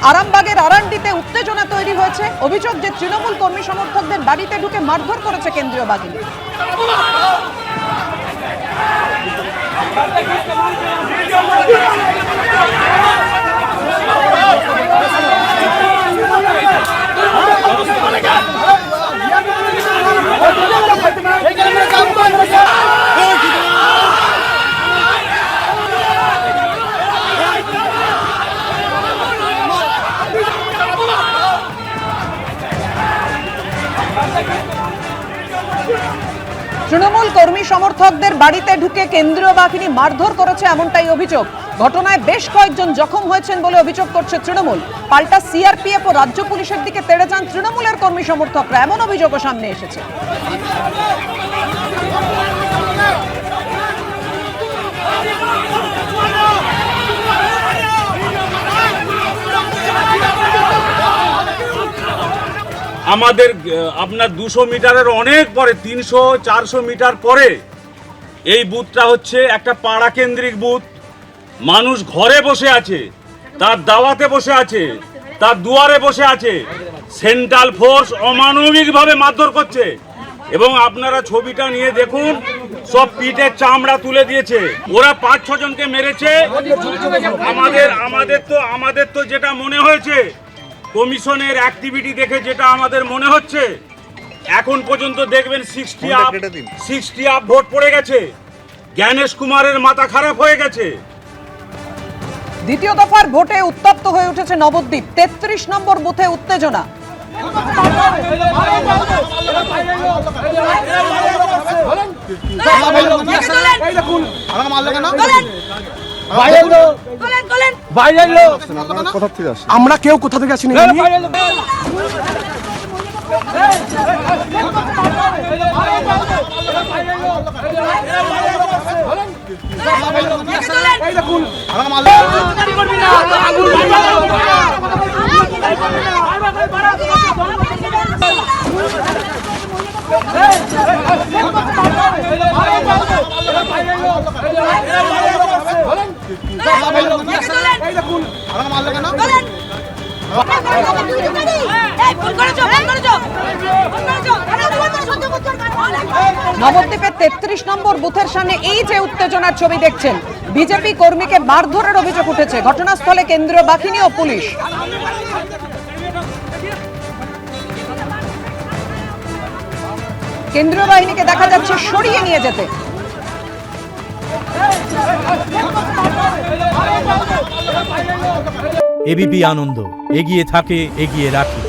আরামবাগের আরান্ডিতে উত্তেজনা তৈরি হয়েছে। অভিযোগ যে তৃণমূল কর্মী সমর্থকদের বাড়িতে ঢুকে মারধর করেছে কেন্দ্রীয় বাহিনী। তৃণমূল কর্মী সমর্থকদের বাড়িতে ঢুকে কেন্দ্রীয় বাহিনী মারধর করেছে এমনটাই অভিযোগ। ঘটনায় বেশ কয়েকজন জখম হয়েছেন বলে অভিযোগ করছে তৃণমূল। পাল্টা সিআরপিএফ ও রাজ্য পুলিশের দিকে তেড়ে যান তৃণমূলের কর্মী সমর্থকরা, এমন অভিযোগও সামনে এসেছে। আমাদের আপনার 200 মিটারের অনেক পরে 300-400 মিটার পরে এই বুথটা হচ্ছে একটা পাড়া কেন্দ্রিক বুথ। মানুষ ঘরে বসে আছে, তার দাওয়াতে বসে আছে, তার দুয়ারে বসে আছে, সেন্ট্রাল ফোর্স অমানবিকভাবে মারধর করছে। এবং আপনারা ছবিটা নিয়ে দেখুন, সব পিঠের চামড়া তুলে দিয়েছে। ওরা 5-6 জনকে মেরেছে। আমাদের তো যেটা মনে হয়েছে, কমিশনের অ্যাক্টিভিটি দেখে যেটা আমাদের মনে হচ্ছে, এখন পর্যন্ত দেখবেন 60 আপ ভোট পড়ে গেছে। জ্ঞানেশ কুমারের মাথা খারাপ হয়ে গেছে। দ্বিতীয় দফার ভোটে উত্তপ্ত হয়ে উঠেছে নবদ্বীপ। 33 নম্বর বুথে উত্তেজনা। আমরা কেউ কোথা থেকে আসিনি। নবদ্বীপের 33 নম্বর বুথের সামনে এই যে উত্তেজনার ছবি দেখছেন, বিজেপি কর্মীকে মারধরের অভিযোগ উঠেছে। ঘটনাস্থলে কেন্দ্রীয় বাহিনী ও পুলিশ। কেন্দ্রীয় বাহিনীকে দেখা যাচ্ছে সরিয়ে নিয়ে যেতে। এবিপি আনন্দ, এগিয়ে থাকে, এগিয়ে রাখে।